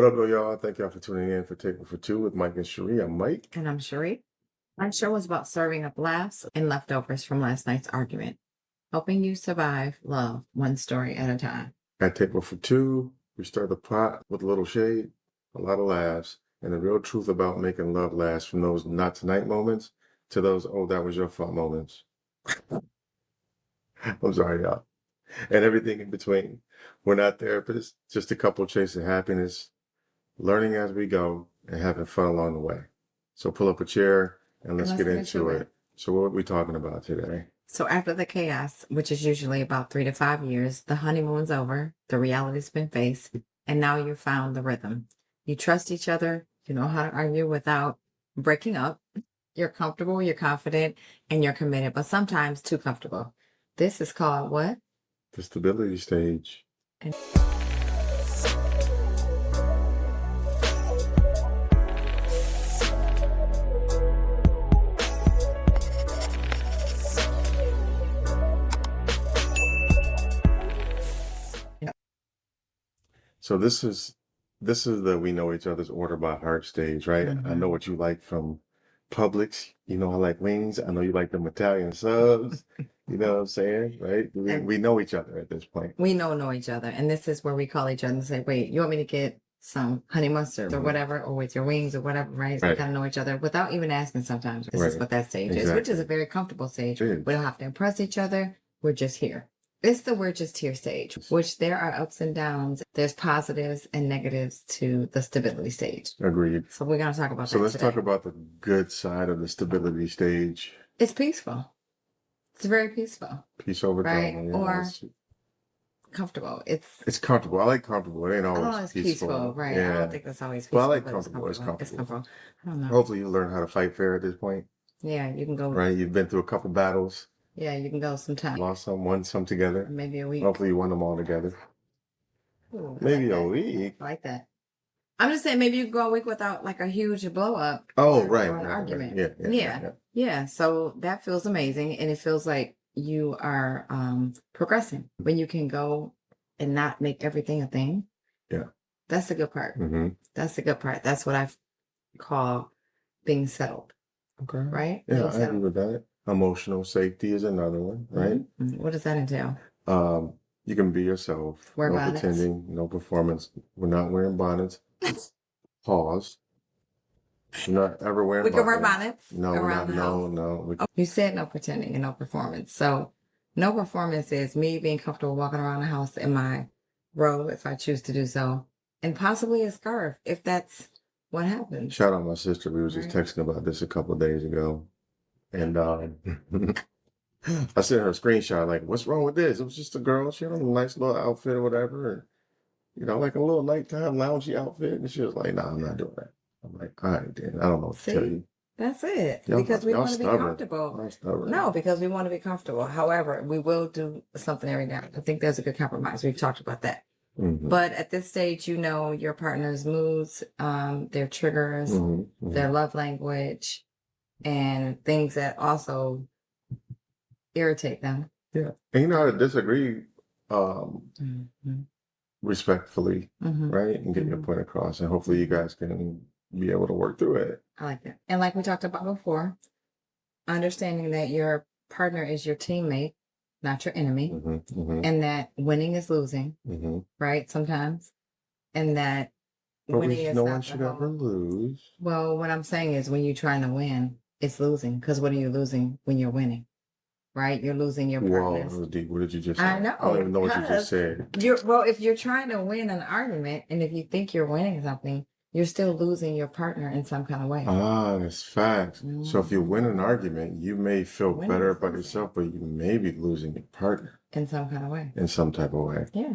What up, y'all? Thank y'all for tuning in for Table for Two with Mike and Cherie. I'm Mike. And I'm Cherie. Our show is about serving up laughs and leftovers from last night's argument, helping you survive love one story at a time. At Table for Two, we stir the pot with a little shade, a lot of laughs, and the real truth about making love last from those not tonight moments to those, oh, that was your fault moments. I'm sorry, y'all. And everything in between. We're not therapists, just a couple chasing happiness, learning as we go, and having fun along the way. So pull up a chair and let's get into it. So what are we talking about today? So after the chaos, which is usually about 3 to 5 years, the honeymoon's over, the reality's been faced, and now you've found the rhythm. You trust each other, you know how to argue without breaking up. You're comfortable, you're confident, and you're committed, but sometimes too comfortable. This is called what? The stability stage. So this is the we know each other's order by heart stage, right? I know what you like from Publix. You know I like wings. I know you like them Italian subs. You know what I'm saying, right? We know each other at this point. We know each other, and this is where we call each other and say, "Wait, you want me to get some honey mustard or whatever, or with your wings or whatever?" Right? So we kind of know each other without even asking. Sometimes this is what that stage is, which is a very comfortable stage. We don't have to impress each other. We're just here. It's the we're just here stage, which there are ups and downs. There's positives and negatives to the stability stage. Agreed. So we're going to talk about that. So let's talk about the good side of the stability stage. It's peaceful. It's very peaceful. Peace over right? time. Yeah, or comfortable. It's comfortable. I like comfortable. It ain't always peaceful. Right? Yeah. I don't think that's always peaceful. Well, I like comfortable. It's comfortable. I don't know. Hopefully you learn how to fight fair at this point. Yeah, you can go. Right? You've been through a couple battles. Yeah, you can go sometime. Lost some, won some together. Maybe a week. Hopefully you won them all together. Ooh, maybe like a week. I like that. I'm just saying maybe you can go a week without like a huge blow up. Oh, or an argument. Right. Yeah. So that feels amazing. And it feels like you are progressing when you can go and not make everything a thing. Yeah. That's the good part. Mm-hmm. That's the good part. That's what I call being settled. Okay. Right? Yeah, I agree with that. Emotional safety is another one, right? Mm-hmm. What does that entail? You can be yourself. Wear no bonnets. Pretending, no performance. We're not wearing bonnets. Pause. We're not ever wearing We bonnets. can wear bonnets. No, we're not. No. You said no pretending and no performance. So no performance is me being comfortable walking around the house in my robe if I choose to do so. And possibly a scarf if that's what happens. Shout out my sister. We were just texting about this a couple of days ago. And I sent her a screenshot like, what's wrong with this? It was just a girl. She had a nice little outfit or whatever. And, you know, like a little nighttime loungy outfit. And she was like, nah, I'm not doing that. I'm like, all right, then. I don't know what to tell you. That's it. Because we want to be comfortable. No, because we want to be comfortable. However, we will do something every now and then. I think there's a good compromise. We've talked about that. Mm-hmm. But at this stage, you know your partner's moods, their triggers, their love language, and things that also irritate them. Yeah. And you know how to disagree respectfully, right? And get your point across. And hopefully you guys can be able to work through it. I like that. And like we talked about before, understanding that your partner is your teammate, not your enemy, and that winning is losing, right? Sometimes. And that winning is no not one should ever lose. Well, what I'm saying is when you're trying to win, it's losing. Because what are you losing when you're winning? Right? You're losing your partners. Whoa, deep. What did you just say? I know. I don't even know what you just said. If you're trying to win an argument, and if you think you're winning something, you're still losing your partner in some kind of way. Ah, that's facts. So if you win an argument, you may feel better about yourself, but you may be losing your partner. In some kind of way. In some type of way. Yeah.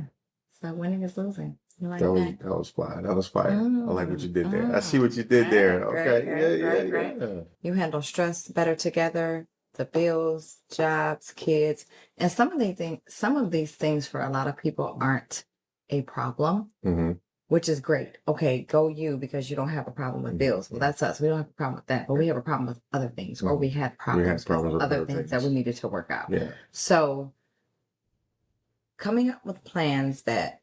So winning is losing. Like that was fire. That was fire. I like what you did there. I see what you did there. Okay. Great. You handle stress better together. The bills, jobs, kids, and some of these things for a lot of people aren't a problem, which is great. Okay, go you because you don't have a problem with bills. Well, that's us. We don't have a problem with that, but we have a problem with other things, or we had problems with other things that we needed to work out. Yeah. So coming up with plans that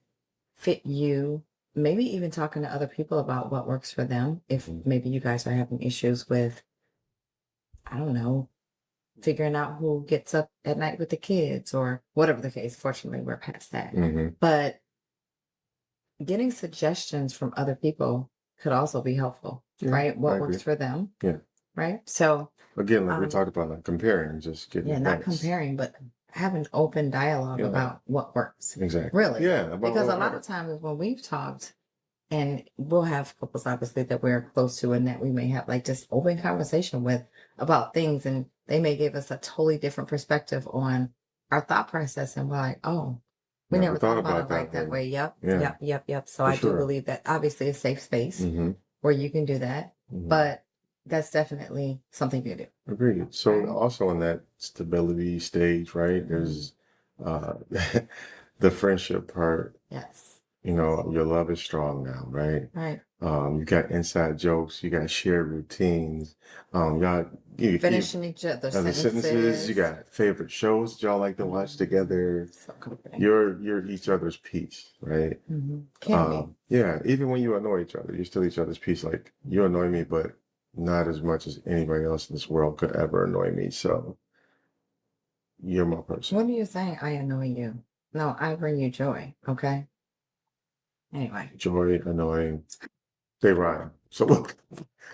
fit you maybe even talking to other people about what works for them. If maybe you guys are having issues with, I don't know, figuring out who gets up at night with the kids or whatever the case. Fortunately, we're past that. But getting suggestions from other people could also be helpful, right? What works for them. Yeah. Right. So again, like we talked about, not comparing, just getting not comparing, but having open dialogue about what works. Exactly. Really. Yeah. Because a lot of times when we've talked, and we'll have couples obviously that we're close to and that we may have like just open conversation with about things, and they may give us a totally different perspective on our thought process, and we're like, oh, we never thought about it like that way. Yep. So I do believe that obviously a safe space where you can do that, but that's definitely something to do. Agreed. So also in that stability stage, right, there's the friendship part. Yes. You know, your love is strong now, right? Right. You got inside jokes, you got shared routines. Y'all finishing each other's sentences. You got favorite shows that y'all like to watch together. So comforting. You're each other's piece, right? Can be. Yeah, even when you annoy each other, you're still each other's piece. Like, you annoy me, but not as much as anybody else in this world could ever annoy me. So you're my person. What are you saying? I annoy you. No, I bring you joy. Okay. Anyway. Joy, annoying, they rhyme. So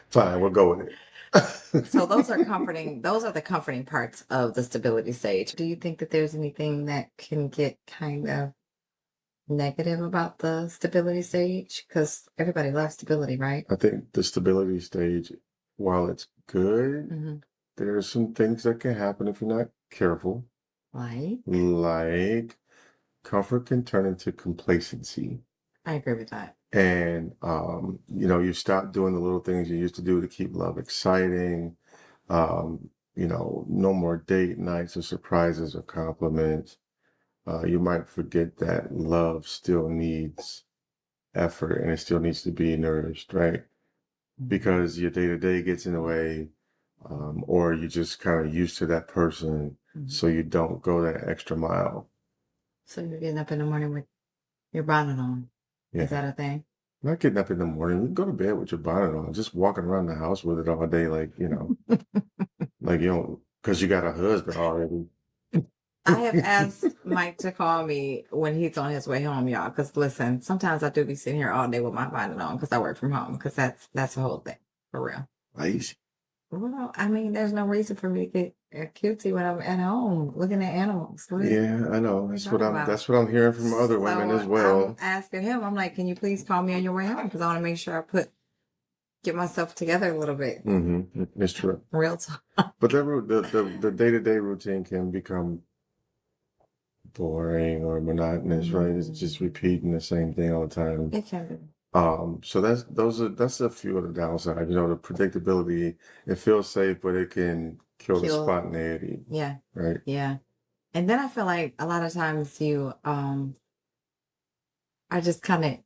fine, we'll go with it. So those are comforting. Those are the comforting parts of the stability stage. Do you think that there's anything that can get kind of negative about the stability stage? Because everybody loves stability, right? I think the stability stage, while it's good, there are some things that can happen if you're not careful. Like comfort can turn into complacency. I agree with that. And, you stop doing the little things you used to do to keep love exciting. No more date nights or surprises or compliments. You might forget that love still needs effort and it still needs to be nourished, right? Because your day-to-day gets in the way, or you're just kind of used to that person, so you don't go that extra mile. So you're getting up in the morning with your bonnet on. Yeah. Is that a thing? Not getting up in the morning. You can go to bed with your bonnet on, just walking around the house with it all day, like, like you don't, because you got a husband already. I have asked Mike to call me when he's on his way home, y'all. Because listen, sometimes I do be sitting here all day with my bonnet on because I work from home. Because that's the whole thing, for real. Lazy. Well, I mean, there's no reason for me to get cutesy when I'm at home looking at animals. Yeah, I know. That's what I'm hearing from other women as well. I'm asking him. I'm like, can you please call me on your way home? Because I want to make sure I get myself together a little bit. It's true. Real talk. But the day-to-day routine can become boring or monotonous, right? It's just repeating the same thing all the time. It can be. So that's a few of the downsides. The predictability, it feels safe, but it can kill the spontaneity. Yeah. Right. Yeah. And then I feel like a lot of times you are just kind of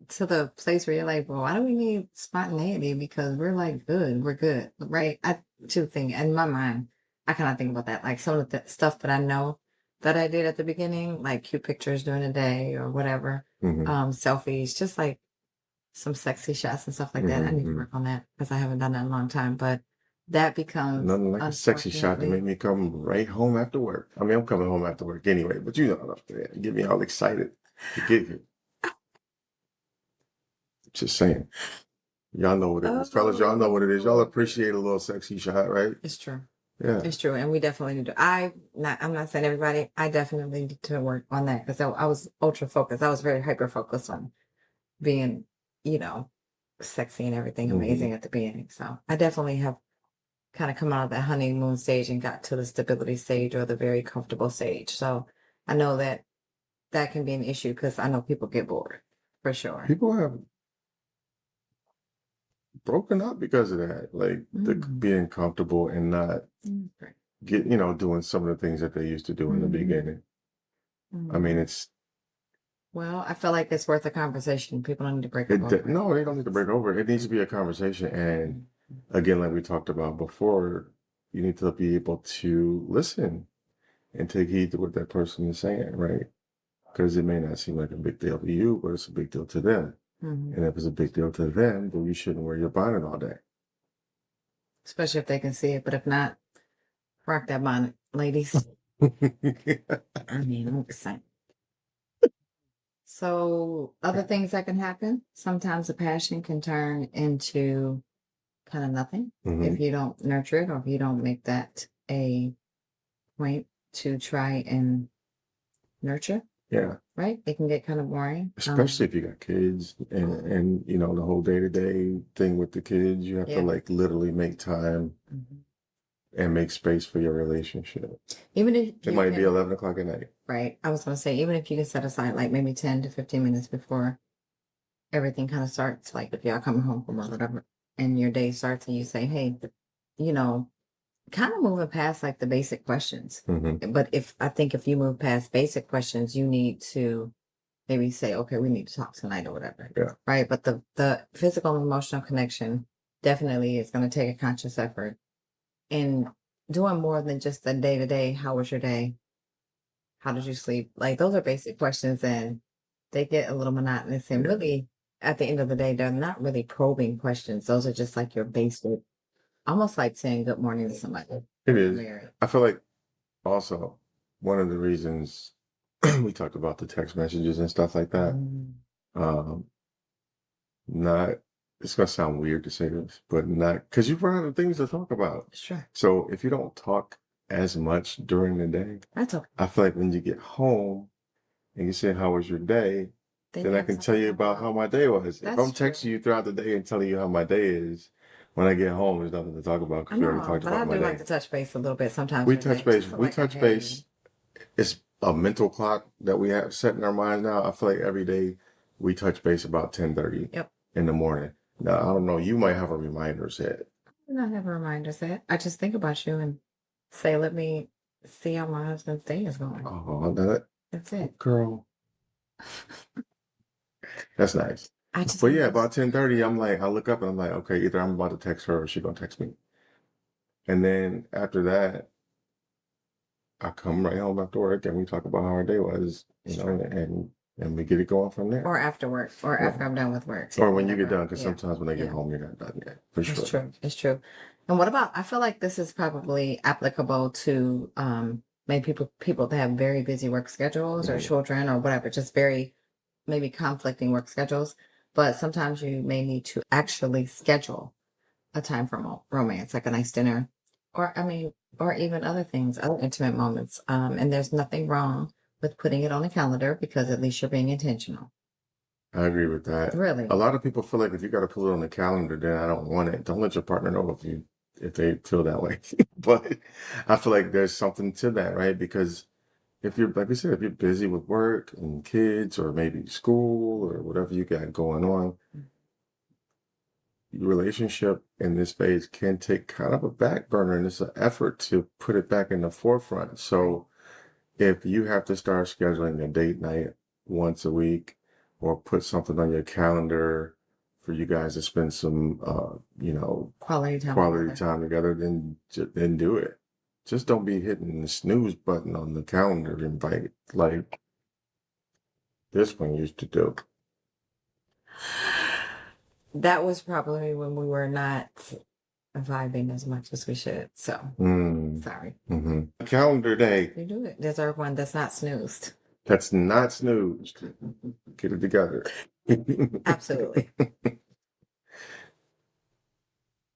to the place where you're like, well, why do we need spontaneity? Because we're like good, we're good, right? I too think in my mind, I kind of think about that, like some of the stuff that I know that I did at the beginning, like cute pictures during the day or whatever, selfies, just like some sexy shots and stuff like that. I need to work on that because I haven't done that in a long time, but that becomes nothing like a sexy shot to make me come right home after work. I mean, I'm coming home after work anyway, but get me all excited to get here. Just saying. Y'all know what it is. Fellas, y'all know what it is. Y'all appreciate a little sexy shot, right? It's true. Yeah. It's true. And we definitely need to. I'm not saying everybody, I definitely need to work on that because I was ultra focused. I was very hyper focused on being, sexy and everything amazing at the beginning. So I definitely have kind of come out of that honeymoon stage and got to the stability stage or the very comfortable stage. So I know that can be an issue because I know people get bored for sure. People have broken up because of that, like the being comfortable and not doing some of the things that they used to do in the beginning. I mean, it's. Well, I feel like it's worth a conversation. People don't need to break up. No, they don't need to break over. It needs to be a conversation. And again, like we talked about before, you need to be able to listen and take heed to what that person is saying, right? because it may not seem like a big deal to you, but it's a big deal to them. And if it's a big deal to them, then you shouldn't wear your bonnet all day. Especially if they can see it. But if not, rock that bonnet, ladies. I mean, I'm excited. So other things that can happen, sometimes a passion can turn into kind of nothing if you don't nurture it or if you don't make that a point to try and nurture. Yeah. Right? It can get kind of boring. Especially if you got kids and you know, the whole day-to-day thing with the kids, you have to like literally make time and make space for your relationship. Even if it might be 11 o'clock at night. Right. I was going to say, even if you can set aside like maybe 10 to 15 minutes before everything kind of starts, like if y'all coming home from work or whatever, and your day starts and you say, hey, you know, kind of moving past like the basic questions. But I think if you move past basic questions, you need to maybe say, okay, we need to talk tonight or whatever. Yeah. Right. But the physical and emotional connection definitely is going to take a conscious effort in doing more than just the day to day. How was your day? How did you sleep? Like those are basic questions and they get a little monotonous and really at the end of the day, they're not really probing questions. Those are just like your basic, almost like saying good morning to somebody. It is. I feel like also one of the reasons we talked about the text messages and stuff like that. Not, it's going to sound weird to say this, but not because you run out of things to talk about. Sure. So if you don't talk as much during the day, that's okay. I feel like when you get home and you say, how was your day? Then I can tell you about how my day was. If I'm texting you throughout the day and telling you how my day is, when I get home, there's nothing to talk about because we already talked about my day. I do like to touch base a little bit sometimes. We touch base. We touch base. It's a mental clock that we have set in our minds now. I feel like every day we touch base about 10:30 in the morning. Now, I don't know. You might have a reminder set. I do not have a reminder set. I just think about you and say, let me see how my husband's day is going. Oh, that's it. Girl. That's nice. But yeah, about 10:30, I'm like, I look up and I'm like, okay, either I'm about to text her or she's going to text me. And then after that, I come right home after work and we talk about how our day was, you know, and we get it going from there. Or after work, or after I'm done with work. Or when you get done, because sometimes when they get home, you're not done yet. For sure. It's true. It's true. And what about, I feel like this is probably applicable to maybe people that have very busy work schedules or children or whatever, just very maybe conflicting work schedules. But sometimes you may need to actually schedule a time for romance, like a nice dinner, or even other things, other intimate moments. And there's nothing wrong with putting it on a calendar because at least you're being intentional. I agree with that. Really? A lot of people feel like if you got to put it on the calendar, then I don't want it. Don't let your partner know if they feel that way. But I feel like there's something to that, right? Because if you're, like we said, if you're busy with work and kids or maybe school or whatever you got going on, your relationship in this phase can take kind of a back burner, and it's an effort to put it back in the forefront. So if you have to start scheduling a date night once a week or put something on your calendar for you guys to spend some, quality time together, then do it. Just don't be hitting the snooze button on the calendar invite like this one used to do. That was probably when we were not vibing as much as we should. So, sorry. Calendar day. You do it. Deserve one that's not snoozed. That's not snoozed. Get it together. Absolutely.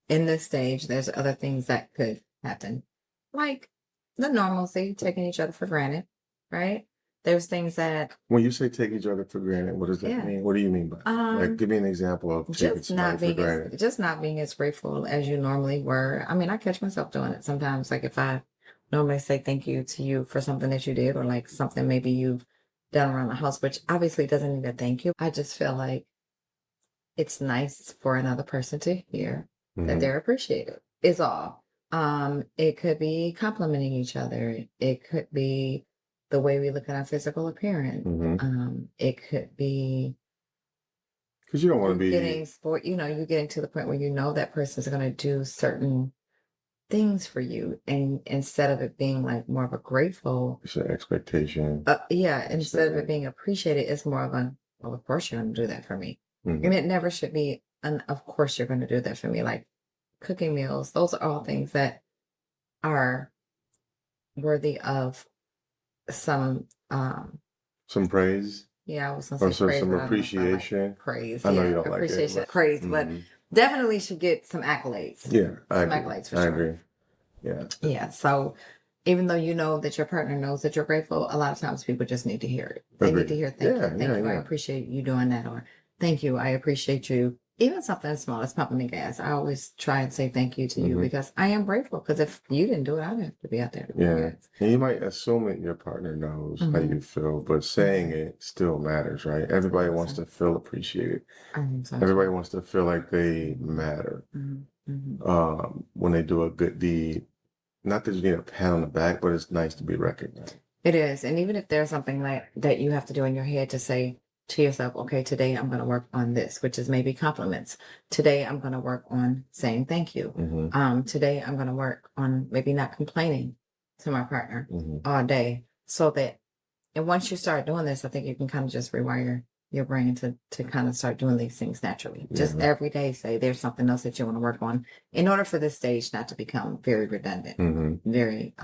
In this stage, there's other things that could happen. Like the normalcy, taking each other for granted, right? There's things that... When you say take each other for granted, what does that mean? What do you mean by that? Like, give me an example of taking somebody for granted. Just not being as grateful as you normally were. I mean, I catch myself doing it sometimes. Like if I normally say thank you to you for something that you did or like something maybe you've done around the house, which obviously doesn't need a thank you. I just feel like it's nice for another person to hear that they're appreciated is all. It could be complimenting each other. It could be the way we look at our physical appearance. It could be because you don't want to be getting sport. You know, you're getting to the point where you know that person's going to do certain things for you, and instead of it being like more of a grateful, it's an expectation. Instead of it being appreciated, it's more of a, well, of course you're going to do that for me. Mm-hmm. And it never should be an, of course you're going to do that for me. Like cooking meals, those are all things that are worthy of some praise. Yeah, I was gonna say praise, some but I don't know if I like appreciation. praise. I know Yeah, you don't like it. appreciation, But, praise, but definitely should get some accolades. yeah, I Some agree. accolades for I sure. agree. Yeah. Yeah. So even though you know that your partner knows that you're grateful, a lot of times people just need to hear it. They need to hear thank you. Thank you. I appreciate you doing that. Or thank you. I appreciate you. Even something as small as pumping the gas. I always try and say thank you to you because I am grateful. Because if you didn't do it, I'd have to be out there to Yeah. And you might assume that your partner knows how you feel, but saying it still matters, right? Everybody wants to feel appreciated. Everybody wants to feel like they matter. When they do a good deed. Not that you need a pat on the back, but it's nice to be recognized. It is. And even if there's something like that you have to do in your head to say to yourself, okay, today I'm going to work on this, which is maybe compliments. Today I'm going to work on saying thank you. Today I'm going to work on maybe not complaining to my partner all day, so that, and once you start doing this, I think you can kind of just rewire your brain to kind of start doing these things naturally. Just every day say there's something else that you want to work on in order for this stage not to become very redundant, very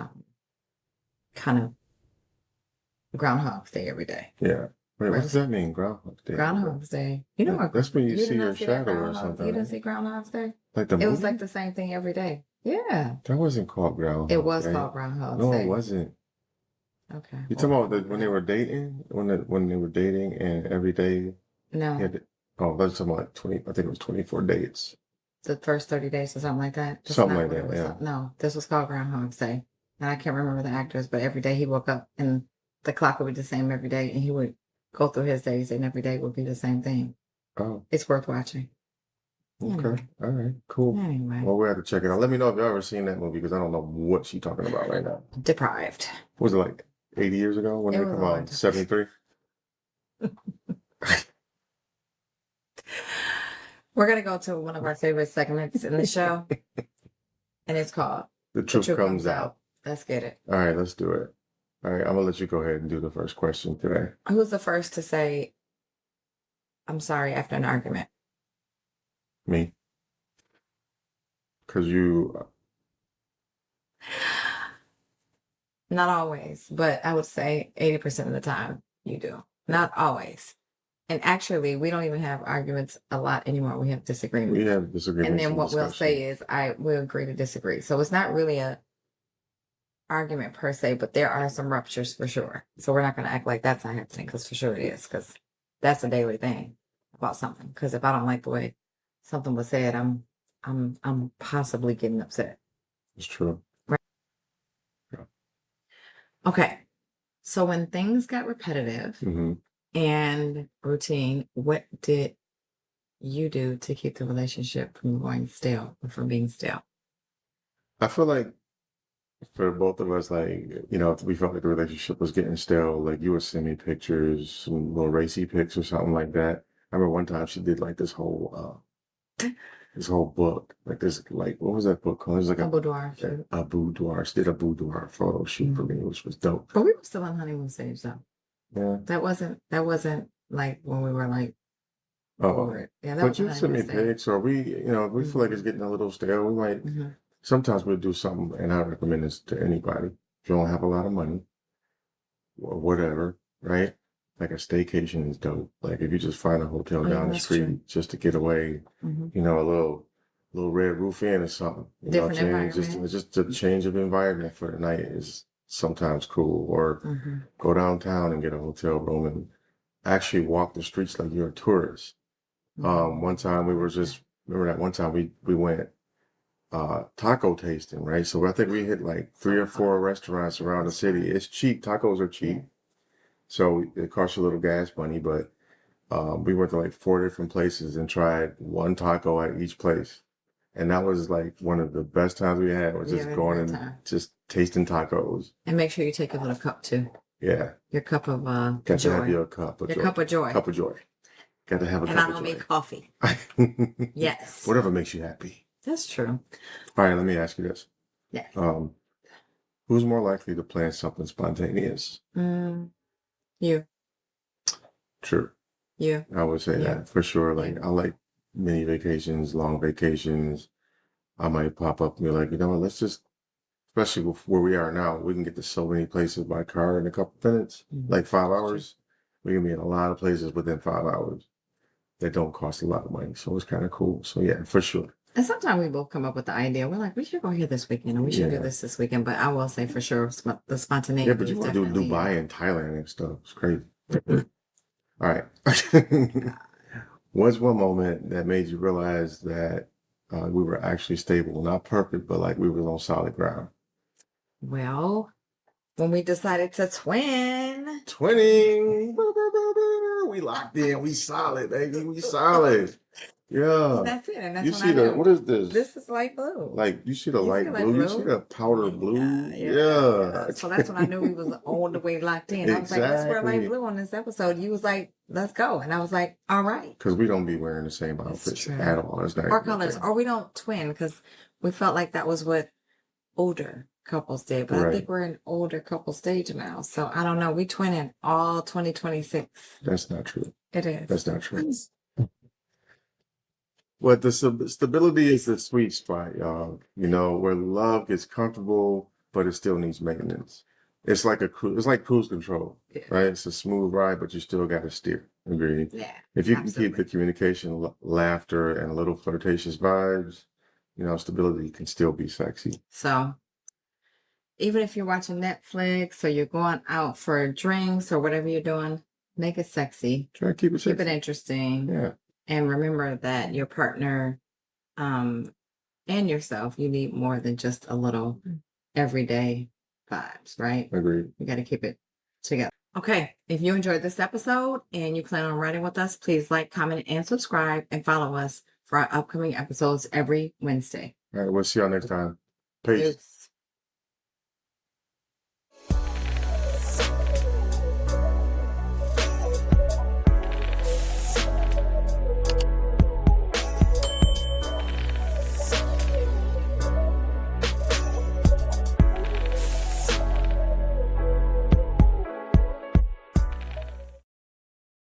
kind of Groundhog's Day every day. Yeah. Wait, what does that mean, Groundhog's Day? Groundhog's Day. You know what? That's when you see your shadow or something. You didn't see Groundhog's Day? Like the movie? It was like the same thing every day. Yeah. That wasn't called Groundhog's Day. It was called Groundhog's Day. No, it wasn't. Okay. You talking about when they were dating? When they were dating and every day? No. That's something like 20, I think it was 24 dates. The first 30 days or something like that? Something like that, yeah. No, this was called Groundhog's Day. And I can't remember the actors, but every day he woke up and the clock would be the same every day, and he would go through his days, and every day would be the same thing. Oh. It's worth watching. Okay. Anyway. All right. Cool. Anyway. Well, we have to check it out. Let me know if you've ever seen that movie, because I don't know what she's talking about right now. Deprived. Was it like 80 years ago when they come out? 73? We're going to go to one of our favorite segments in the show, and it's called The Truth Comes Out. Let's get it. All right, let's do it. All right, I'm going to let you go ahead and do the first question today. Who's the first to say, I'm sorry after an argument? Me. Because you... Not always, but I would say 80% of the time you do. Not always. And actually, we don't even have arguments a lot anymore. We have disagreements. We have disagreements. And then what we'll say is, we'll agree to disagree. So it's not really a argument per se, but there are some ruptures for sure. So we're not going to act like that's not happening, because for sure it is, because that's a daily thing about something. Because if I don't like the way something was said, I'm possibly getting upset. It's true. Right. Yeah. Okay. So when things got repetitive and routine, what did you do to keep the relationship from going stale or from being stale? I feel like for both of us, like, if we felt like the relationship was getting stale, like you would send me pictures, some little racy pics or something like that. I remember one time she did like this whole book, like this, like, what was that book called? It was like a boudoir. A boudoir. She did a boudoir photo shoot for me, which was dope. But we were still on honeymoon stage though. Yeah. That wasn't like when we were like, yeah, but you send me pics, or we feel like it's getting a little stale. We might, sometimes we'll do something, and I recommend this to anybody. If you don't have a lot of money or whatever, right? Like a staycation is dope. Like if you just find a hotel down the street just to get away, a little Red Roof Inn or something. Different environment. Just a change of environment for the night is sometimes cool. Or go downtown and get a hotel room and actually walk the streets like you're a tourist. One time remember that one time we went taco tasting, right? So I think we hit like 3 or 4 restaurants around the city. It's cheap. Tacos are cheap. So it costs you a little gas money, but we went to like 4 different places and tried one taco at each place. And that was like one of the best times we had, was just going and just tasting tacos. And make sure you take a little cup too. Yeah. Your cup of Got joy. to have your cup of joy. Your cup of joy. Cup of joy. Got to have a cup of joy. And I don't mean coffee. Yes. Whatever makes you happy. That's true. All right, let me ask you this. Yes. Who's more likely to plan something spontaneous? You. True. You. I would say that for sure. Like I like mini vacations, long vacations. I might pop up and be like, you know what, let's just, especially with where we are now, we can get to so many places by car in a couple minutes, like 5 hours. We can be in a lot of places within 5 hours that don't cost a lot of money. So it's kind of cool. So yeah, for sure. And sometimes we both come up with the idea. We're like, we should go here this weekend, and we should do this weekend. But I will say for sure, the spontaneity. Yeah, but you want to do Dubai and Thailand and stuff. It's crazy. All right. What's one moment that made you realize that we were actually stable, not perfect, but like we were on solid ground? Well, when we decided to twin. Twinning. We locked in. We solid, baby. We solid. Yeah. And that's it. And that's you when see I knew. what is this? This is light blue. Like you see the light blue. You see the powder blue. Yeah. So that's when I knew we was all the way locked in. I was like, let's wear light blue on this episode. You was like, let's go. And I was like, all right. Because we don't be wearing the same outfits at all. It's not or colors. Or we don't twin because we felt like that was what older couples did. But I think we're in older couple stage now. So I don't know. We twinning all 2026. That's not true. It is. That's not true. Well, the stability is the sweet spot, y'all. You know, where love gets comfortable, but it still needs maintenance. It's like it's like cruise control, right? It's a smooth ride, but you still got to steer. Agreed. Yeah. If you can keep the communication, laughter, and a little flirtatious vibes, you know, stability can still be sexy. So even if you're watching Netflix or you're going out for drinks or whatever you're doing, make it sexy. Try to keep it sexy. Keep it interesting. Yeah. And remember that your partner and yourself, you need more than just a little everyday vibes, right? Agreed. You got to keep it together. Okay. If you enjoyed this episode and you plan on riding with us, please like, comment, and subscribe and follow us for our upcoming episodes every Wednesday. All right. We'll see y'all next time. Peace.